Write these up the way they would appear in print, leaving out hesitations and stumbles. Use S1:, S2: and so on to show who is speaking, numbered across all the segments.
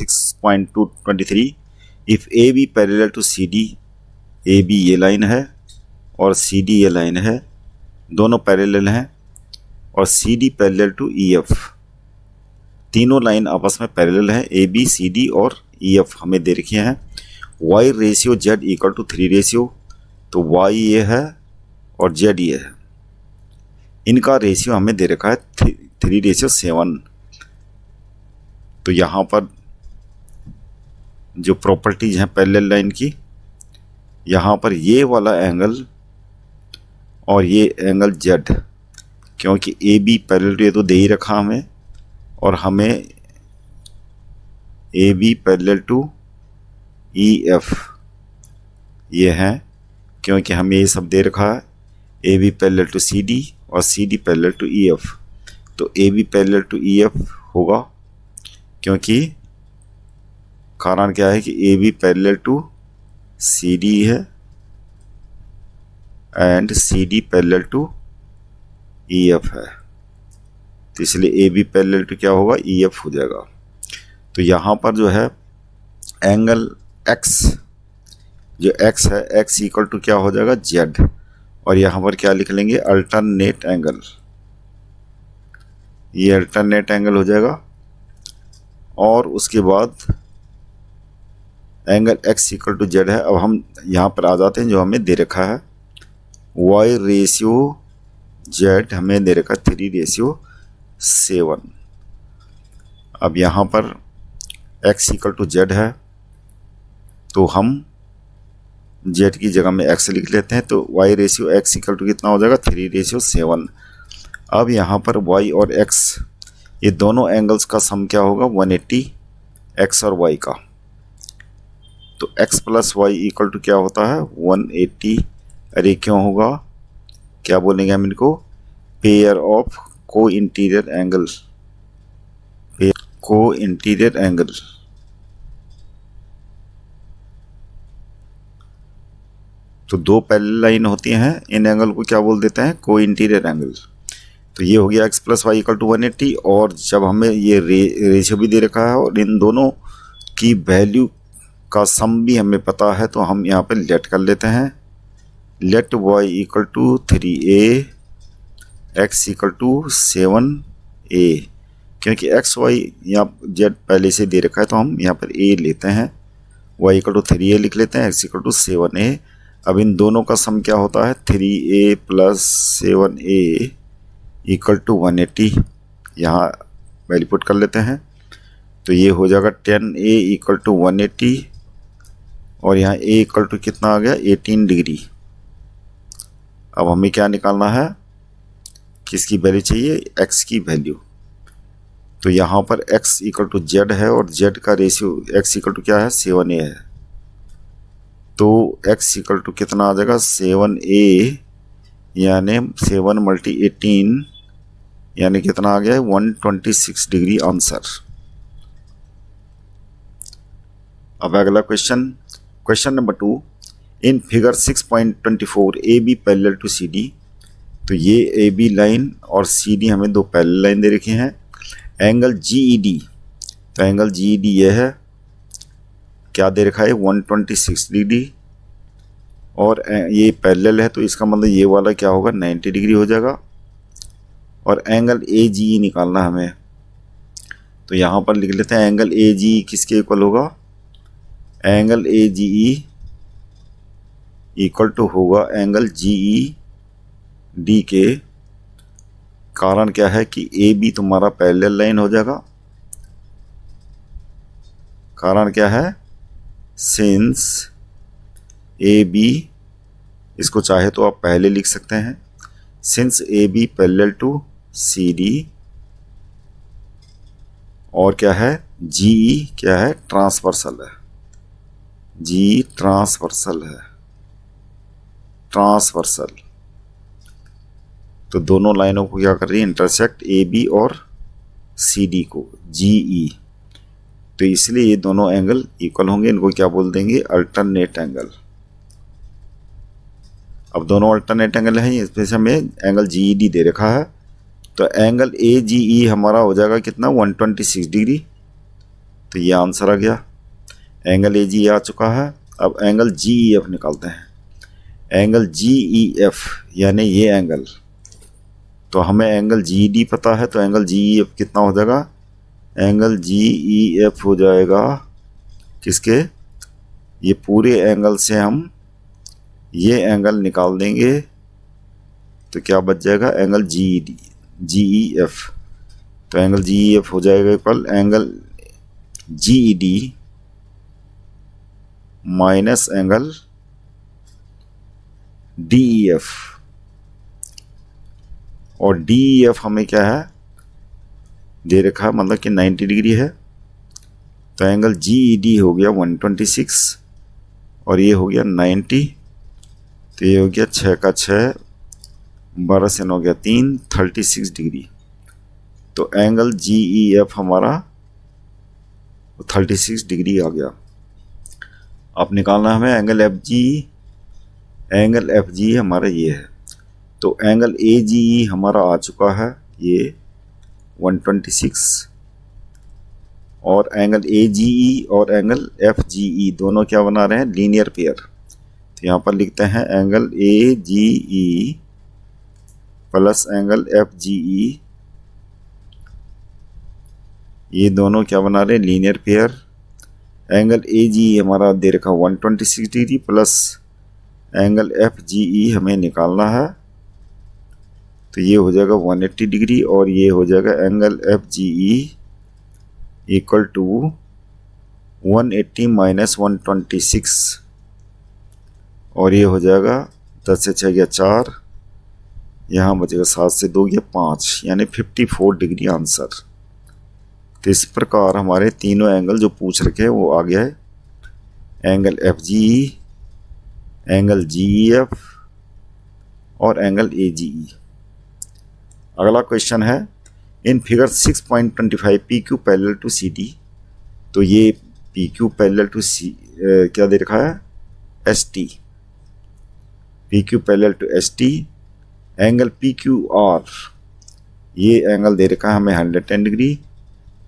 S1: 6.223 if A B parallel to C D, A B ये line है और C D ये लाइन है, दोनों पैरेलल हैं, और C D parallel to E F, तीनों लाइन आपस में पैरेलल हैं, ए बी सी डी और ई एफ हमें दे रखे हैं। Y ratio Z equal to 3 ratio, तो वाई ये है और जेड ये है, इनका रेशियो हमें दे रखा है 3:7। तो यहाँ पर जो प्रॉपर्टीज हैं पैरेलल लाइन की, यहाँ पर ये वाला एंगल और ये एंगल जेड, क्योंकि ए बी पैरेलल टू ये तो दे ही रखा हमें, और हमें A B parallel to E F ये है, क्योंकि हमें ये सब दे रखा है, A B parallel to C D और C D parallel to E F. तो A B parallel to E F होगा, क्योंकि कारण क्या है कि A B parallel to C D है and C D parallel to E F है, तो इसलिए ए बी पैरेलल टू क्या होगा, ई एफ हो जाएगा। तो यहाँ पर जो है एंगल एक्स, जो एक्स है, एक्स इक्वल टू क्या हो जाएगा, जेड, और यहाँ पर क्या लिख लेंगे, अल्टरनेट एंगल, ये अल्टरनेट एंगल हो जाएगा। और उसके बाद angle X equal to Z है। अब हम यहाँ पर आ जाते हैं, जो हमें दे रखा है वाई रेशियो जेड हमें दे रखा है 3:7। अब यहाँ पर एक्स इक्वल टू जेड है, तो हम जेड की जगह में एक्स लिख लेते हैं, तो Y ratio X equal to कितना हो जाएगा, 3:7। अब यहाँ पर वाई और एक्स ये दोनों एंगल्स का सम क्या होगा, 180 एक्स और वाई का। तो X plus Y equal to क्या होता है, 180। अरे क्यों होगा, क्या बोलेंगे हम इनको, पेयर ऑफ को इंटीरियर एंगल, को इंटीरियर एंगल। तो दो पैरेलल लाइन होती हैं, इन एंगल को क्या बोल देते हैं, को इंटीरियर एंगल। तो ये हो गया X plus Y equal to 180, और जब हमें ये रेशियो भी दे रखा है और इन दोनों की वैल्यू का सम भी हमें पता है, तो हम यहाँ पे लेट कर लेते हैं, let Y equal to 3a, X equal to 7a, क्योंकि एक्स वाई यहाँ जेड पहले से दे रखा है, तो हम यहाँ पर a लेते हैं, y इक्वल टू 3a लिख लेते हैं, x इक्वल टू 7a। अब इन दोनों का सम क्या होता है, 3a plus 7a equal to 180, यहाँ वैल्यू पुट कर लेते हैं, तो ये हो जाएगा 10a इक्वल टू 180, और यहाँ a इक्वल टू कितना आ गया, 18 डिग्री। अब हमें क्या निकालना है, किसकी वैल्यू चाहिए, x की वैल्यू। तो यहाँ पर x इक्वल टू जेड है, और z का रेशियो x इक्वल टू क्या है, 7a है, तो x इक्वल टू कितना आ जाएगा, 7a, यानी 7 मल्टी 18 यानी कितना आ गया है, 126 डिग्री आंसर। अब अगला question, question number 2, in figure 6.24 A B parallel to C D. तो ये ए बी लाइन और सी डी हमें दो पैरेलल लाइन दे रखी हैं। एंगल जी ई डी, तो एंगल जी ई डी ये है, क्या दे रखा है, 126 डिग्री, और ये पैरेलल है, तो इसका मतलब ये वाला क्या होगा, 90 डिग्री हो जाएगा। और एंगल ए जी ई निकालना हमें, तो यहाँ पर लिख लेते हैं एंगल ए जी ई किसके इक्वल होगा, angle A G E equal to होगा एंगल जी ई डी के। कारण क्या है कि ए बी तुम्हारा पैरेलल लाइन हो जाएगा। कारण क्या है, सिंस ए बी, इसको चाहे तो आप पहले लिख सकते हैं, since A B parallel to C D, और क्या है, जी ई क्या है, ट्रांसवर्सल है, जी ट्रांसवर्सल है, ट्रांसवर्सल। तो दोनों लाइनों को क्या कर रही है, इंटरसेक्ट ए बी और सी डी को, जी ई। तो इसलिए ये दोनों एंगल इक्वल होंगे, इनको क्या बोल देंगे, अल्टरनेट एंगल। अब दोनों अल्टरनेट एंगल हैं, इसमें से हमें एंगल जी ई डी दे रखा है, तो एंगल ए जी ई हमारा हो जाएगा कितना, 126 डिग्री, तो ये आंसर आ गया। एंगल ए जी आ चुका है। अब एंगल जी ई एफ निकालते हैं। एंगल जी ई एफ यानी ये एंगल, तो हमें एंगल जी डी पता है, तो एंगल जी ई एफ कितना हो जाएगा? एंगल जी ई एफ हो जाएगा किसके? ये पूरे एंगल से हम ये एंगल निकाल देंगे तो क्या बच जाएगा? Angle G E F. तो एंगल जी ई एफ हो जाएगा equal angle G E D minus angle D E F. और डी ई एफ हमें क्या है दे रखा है, मतलब कि 90 डिग्री है। तो एंगल जी ई डी हो गया 126 और ये हो गया 90। तो ये हो गया 6 का 6, 12 से 9 हो गया 3, 36 डिग्री। तो एंगल जी ई एफ हमारा 36 डिग्री आ गया। अब निकालना हमें एंगल एफ जी। एंगल एफ जी हमारा ये है। तो एंगल ए जी ई हमारा आ चुका है ये 126, और एंगल ए जी ई और एंगल एफ जी ई दोनों क्या बना रहे हैं? Linear pair. तो यहाँ पर लिखते हैं angle A G E plus angle F G E, ये दोनों क्या बना रहे हैं? Linear pair. Angle A G E हमारा दे रखा 126 degree plus angle F G E हमें निकालना है, तो ये हो जाएगा 180 डिग्री और ये हो जाएगा angle F G E equal to 180 minus 126 और ये हो जाएगा 10 से 6 गया 4, यहाँ बचेगा 7 से 2 गया 5, यानी 54 डिग्री आंसर। तो इस प्रकार हमारे तीनों एंगल जो पूछ रखे हैं वो आ गया है। Angle F G E, angle G E F और एंगल ए जी ई। अगला क्वेश्चन है in figure 6.25 P Q parallel to C D. तो ये P Q parallel to C क्या दे रखा है? S T. P Q parallel to S T. Angle P Q R, ये एंगल दे रखा है हमें 110 degree.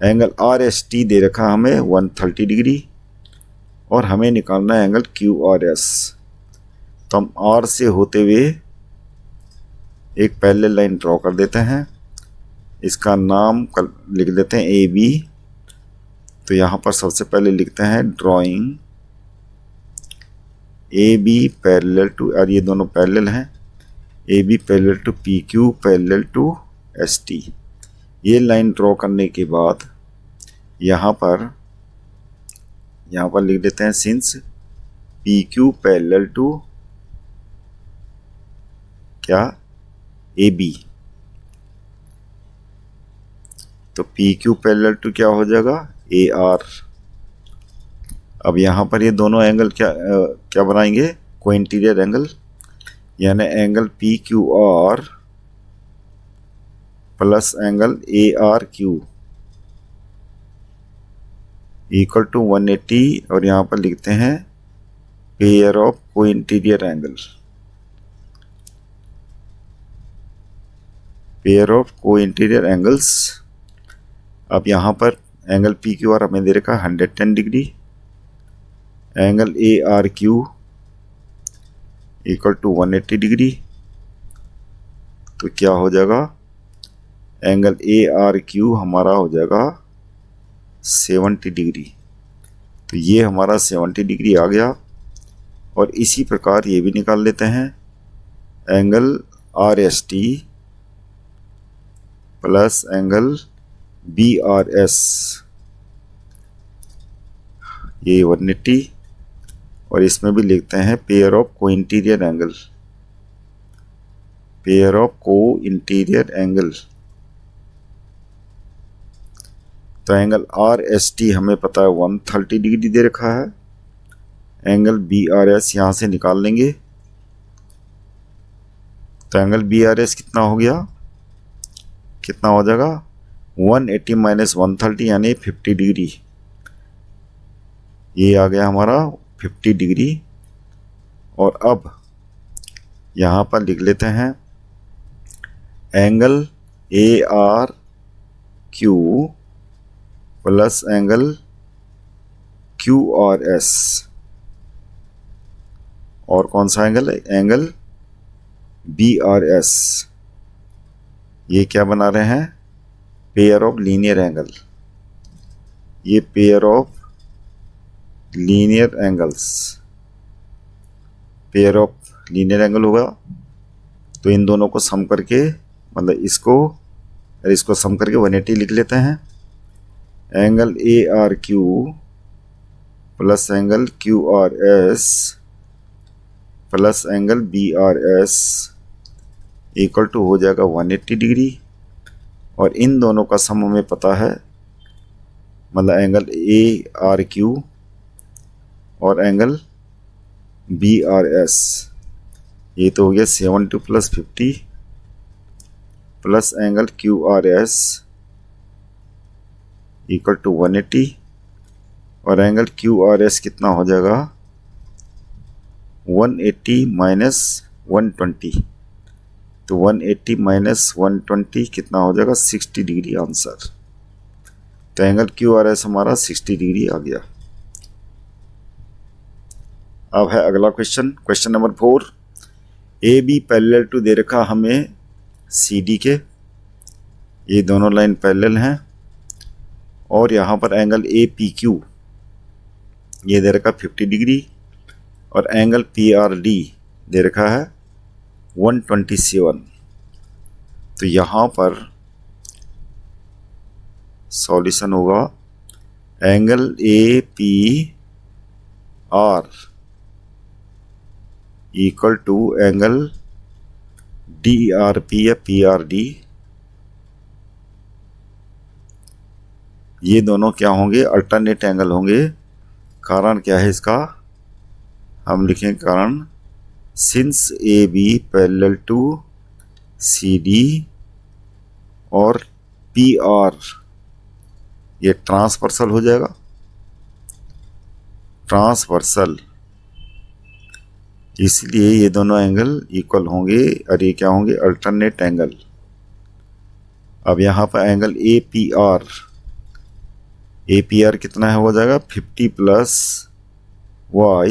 S1: Angle R S T दे रखा है हमें 130 डिग्री और हमें निकालना है एंगल क्यू आर एस। तो हम आर से होते हुए एक पैरेलल लाइन ड्रॉ कर देते हैं, इसका नाम लिख देते हैं ए बी। तो यहाँ पर सबसे पहले लिखते हैं drawing A B parallel to, और ये दोनों पैरेलल हैं, A B parallel to P Q parallel to S T. ये लाइन ड्रॉ करने के बाद यहाँ पर लिख देते हैं since P Q parallel to क्या? A B. तो पी क्यू पैरेलल टू क्या हो जाएगा? A R. अब यहाँ पर ये दोनों एंगल क्या बनाएंगे? को इंटीरियर एंगल, यानी angle P Q R plus angle A R Q equal to 180 और यहाँ पर लिखते हैं पेयर ऑफ को interior angle. Pair of co-interior angles. अब यहाँ पर एंगल पी क्यू आर हमें दे रखा है 110 degree. Angle A R Q equal to 180 degree. तो क्या हो जाएगा? एंगल ए आर क्यू हमारा हो जाएगा 70 डिग्री। तो ये हमारा 70 डिग्री आ गया। और इसी प्रकार ये भी निकाल लेते हैं angle R S T plus angle B R S, ये 180 और इसमें भी लिखते हैं पेयर ऑफ को इंटीरियर एंगल। पेयर ऑफ को इंटीरियर एंगल। तो एंगल आर एस टी हमें पता है 130 डिग्री दे रखा है। एंगल बी आर एस यहाँ से निकाल लेंगे। तो एंगल बी आर एस कितना हो गया? कितना हो जाएगा? 180 माइनस 130 यानी 50 डिग्री। ये आ गया हमारा 50 डिग्री। और अब यहाँ पर लिख लेते हैं angle A R Q plus angle QRS। और कौन सा एंगल है? Angle BRS। ये क्या बना रहे हैं? Pair of linear angle. ये pair of linear angles, pair of linear angle होगा। तो इन दोनों को सम करके, मतलब इसको और इसको सम करके 180 लिख लेते हैं। Angle ARQ plus angle QRS plus angle BRS equal to हो जाएगा 180 डिग्री। और इन दोनों का सम हमें पता है, मतलब एंगल ARQ और एंगल BRS, ये तो हो गया 70 plus 50 plus angle QRS equal to 180। और एंगल QRS कितना हो जाएगा? 180 माइनस 120। तो 180 माइनस 120 कितना हो जाएगा? 60 डिग्री आंसर। तो एंगल QRS हमारा 60 डिग्री आ गया। अब है अगला question, question number 4। AB parallel to दे रखा हमें CD के, ये दोनों लाइन पैरेलल हैं। और यहाँ पर एंगल APQ ये दे रखा 50 डिग्री और एंगल PRD दे रखा है 127। तो यहाँ पर सॉल्यूशन होगा angle APR equal to angle DRP या PRD। ये दोनों क्या होंगे? अल्टरनेट एंगल होंगे। कारण क्या है इसका? हम लिखें कारण, since AB parallel to CD और PR ये ट्रांसवर्सल हो जाएगा, ट्रांसवर्सल, इसलिए ये दोनों एंगल इक्वल होंगे और ये क्या होंगे? Alternate angle. अब यहाँ पर एंगल APR कितना है? हो जाएगा 50 प्लस Y,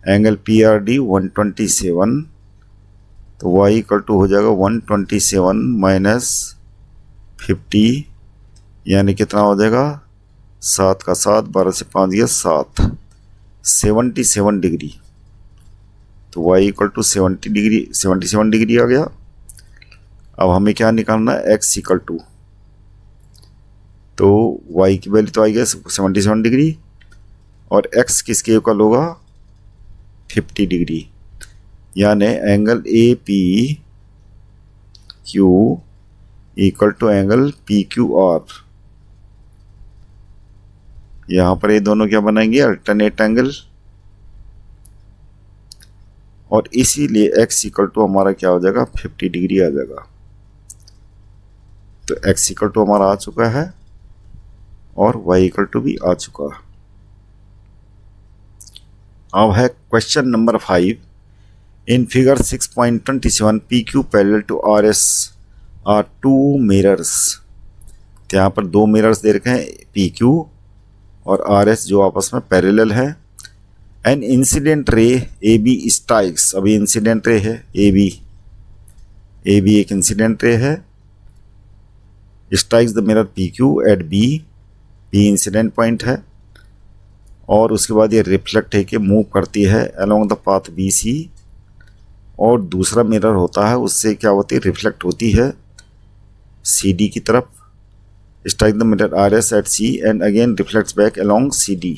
S1: एंगल PRD 127। तो Y इक्वल टू हो जाएगा 127 माइनस 50, यानी कितना हो जाएगा? 7 का 7, 12 से 5 गया 7, 77 डिग्री। तो Y equal to 70 degree, 77 degree आ गया। अब हमें क्या निकालना है? X इक्वल टू, तो Y की वैल्यू तो आई गया 77 डिग्री और X किसके इक्वल होगा? 50 डिग्री। यानी angle APQ equal to angle PQR। यहाँ पर ये दोनों क्या बनाएंगे? Alternate angle. और इसीलिए X इक्वल टू हमारा क्या हो जाएगा? 50 डिग्री आ जाएगा। तो X इक्वल टू हमारा आ चुका है और Y इक्वल टू भी आ चुका है। अब है question number 5। In figure 6.27 PQ parallel to RS are 2 mirrors. तो यहाँ पर 2 मिरर्स दे रखे हैं, PQ और RS, जो आपस में पैरेलल है। An incident ray AB strikes, अभी इंसिडेंट रे है AB एक इंसिडेंट रे है, strikes the mirror PQ at B incident point है। और उसके बाद ये रिफ्लेक्ट है कि मूव करती है अलोंग द पाथ BC। और दूसरा मिरर होता है, उससे क्या होती है? रिफ्लेक्ट होती है CD की तरफ। Strike the mirror RS at C and again reflects back along CD,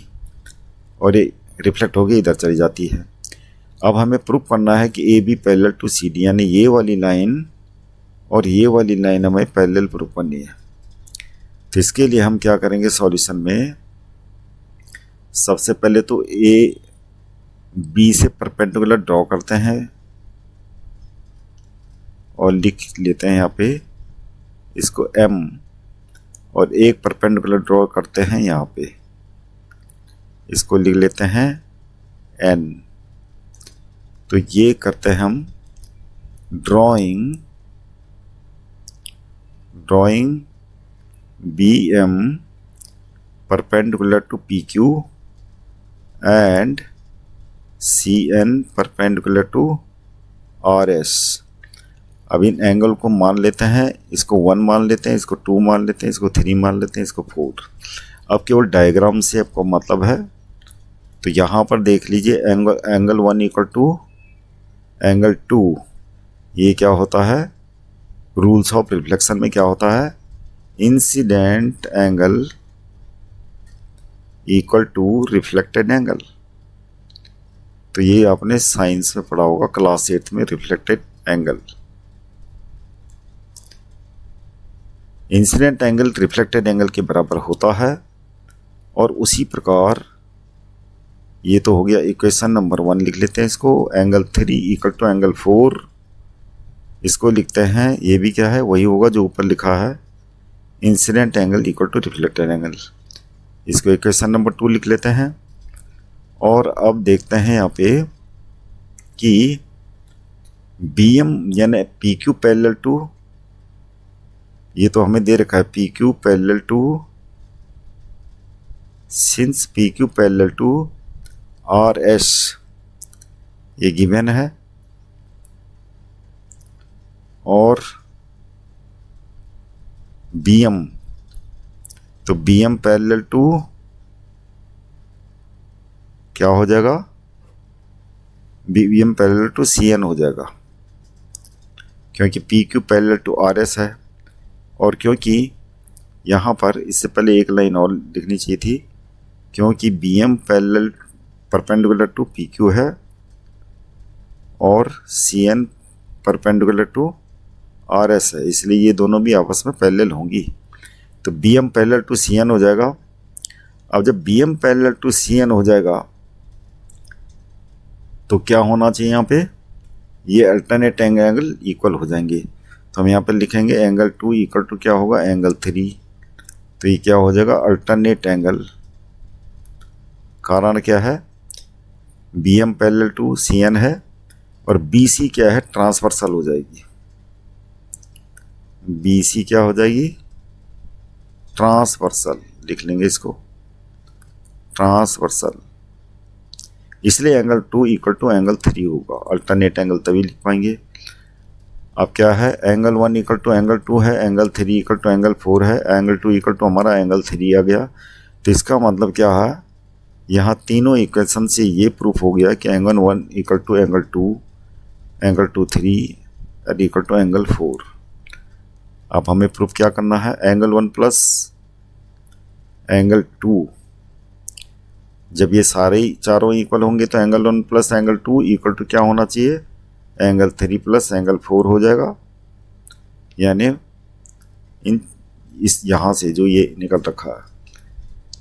S1: और ये रिफ्लेक्ट होकर इधर चली जाती है। अब हमें प्रूफ करना है कि AB पैरेलल टू CD, यानी ये वाली लाइन और ये वाली लाइन हमें पैरेलल प्रूफ करनी है। तो इसके लिए हम क्या करेंगे? सॉल्यूशन में सबसे पहले तो AB से परपेंडिकुलर ड्रॉ करते हैं और लिख लेते हैं यहाँ पे इसको M, और एक परपेंडिकुलर ड्रॉ करते हैं यहाँ पे, इसको लिख लेते हैं N। तो ये करते हैं हम drawing BM perpendicular to P Q and C N perpendicular to R S. अब इन एंगल को मान लेते हैं, इसको 1 मान लेते हैं, इसको 2 मान लेते हैं, इसको 3 मान लेते हैं, इसको 4। अब केवल डायग्राम से आपको मतलब है। तो यहाँ पर देख लीजिए एंगल 1 इक्वल टू एंगल 2, ये क्या होता है, रूल्स ऑफ रिफ्लेक्शन में क्या होता है, incident angle equal to reflected angle. तो ये आपने साइंस में पढ़ा होगा क्लास 8 में, reflected angle. Incident angle reflected angle के बराबर होता है। और उसी प्रकार ये तो हो गया इक्वेशन नंबर 1, लिख लेते हैं इसको। एंगल 3 इक्वल टू एंगल 4, इसको लिखते हैं। ये भी क्या है, वही होगा जो ऊपर लिखा है, incident angle equal to reflected angle. इसको इक्वेशन नंबर 2 लिख लेते हैं। और अब देखते हैं यहाँ पे कि बी एम यानी पी क्यू पैरेलल टू, ये तो हमें दे रखा है P Q parallel to, since P Q parallel to R S, ये गिवन है। और बी एम, तो बी एम पैरेलल टू क्या हो जाएगा, B M parallel to C N हो जाएगा, क्योंकि P Q parallel to R S है। और क्योंकि यहाँ पर इससे पहले एक लाइन और लिखनी चाहिए थी, क्योंकि B M parallel perpendicular to P Q है और C N perpendicular to R S है, इसलिए ये दोनों भी आपस में पैरेलल होंगी। तो B M parallel to C N हो जाएगा। अब जब B M parallel to C N हो जाएगा तो क्या होना चाहिए यहाँ पे, ये अल्टरनेट एंगल इक्वल हो जाएंगे। तो हम यहाँ पे लिखेंगे एंगल 2 इक्वल टू क्या होगा, एंगल 3। तो ये क्या हो जाएगा, अल्टरनेट एंगल। कारण क्या है, B M parallel to C N है और बी सी क्या है, ट्रांसवर्सल हो जाएगी। बी सी क्या हो जाएगी, ट्रांसवर्सल, लिख लेंगे इसको ट्रांसवर्सल। इसलिए एंगल 2 इक्वल टू एंगल 3 होगा। अल्टरनेट एंगल तभी लिख पाएंगे। अब क्या है, एंगल 1 इक्वल टू एंगल 2 है, एंगल 3 इक्वल टू एंगल 4 है, एंगल 2 इक्वल टू हमारा एंगल 3 आ गया। तो इसका मतलब क्या है, यहाँ तीनों इक्वेशन से ये प्रूफ हो गया कि angle 1 equal to angle 2, angle 2 3 and equal to angle 4। अब हमें प्रूफ क्या करना है, एंगल 1 प्लस एंगल 2, जब ये सारे ही चारों इक्वल होंगे तो angle 1 plus angle 2 equal to क्या होना चाहिए, एंगल 3 प्लस एंगल 4 हो जाएगा। यानी इस यहाँ से जो ये निकल रखा है,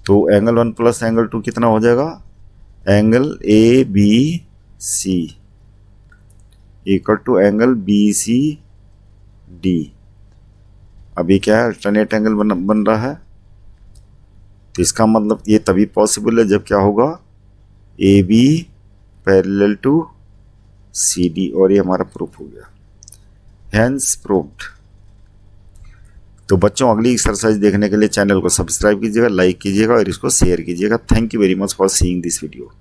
S1: तो एंगल 1 प्लस एंगल 2 कितना हो जाएगा, angle A B C equal to angle B C D. अभी क्या है, अल्टरनेट एंगल बन रहा है। तो इसका मतलब ये तभी पॉसिबल है जब क्या होगा, A B parallel to C D, और ये हमारा प्रूफ हो गया, हैंस प्रूव्ड। तो बच्चों, अगली एक्सरसाइज देखने के लिए चैनल को सब्सक्राइब कीजिएगा, लाइक कीजिएगा और इसको शेयर कीजिएगा। Thank you very much for seeing this video.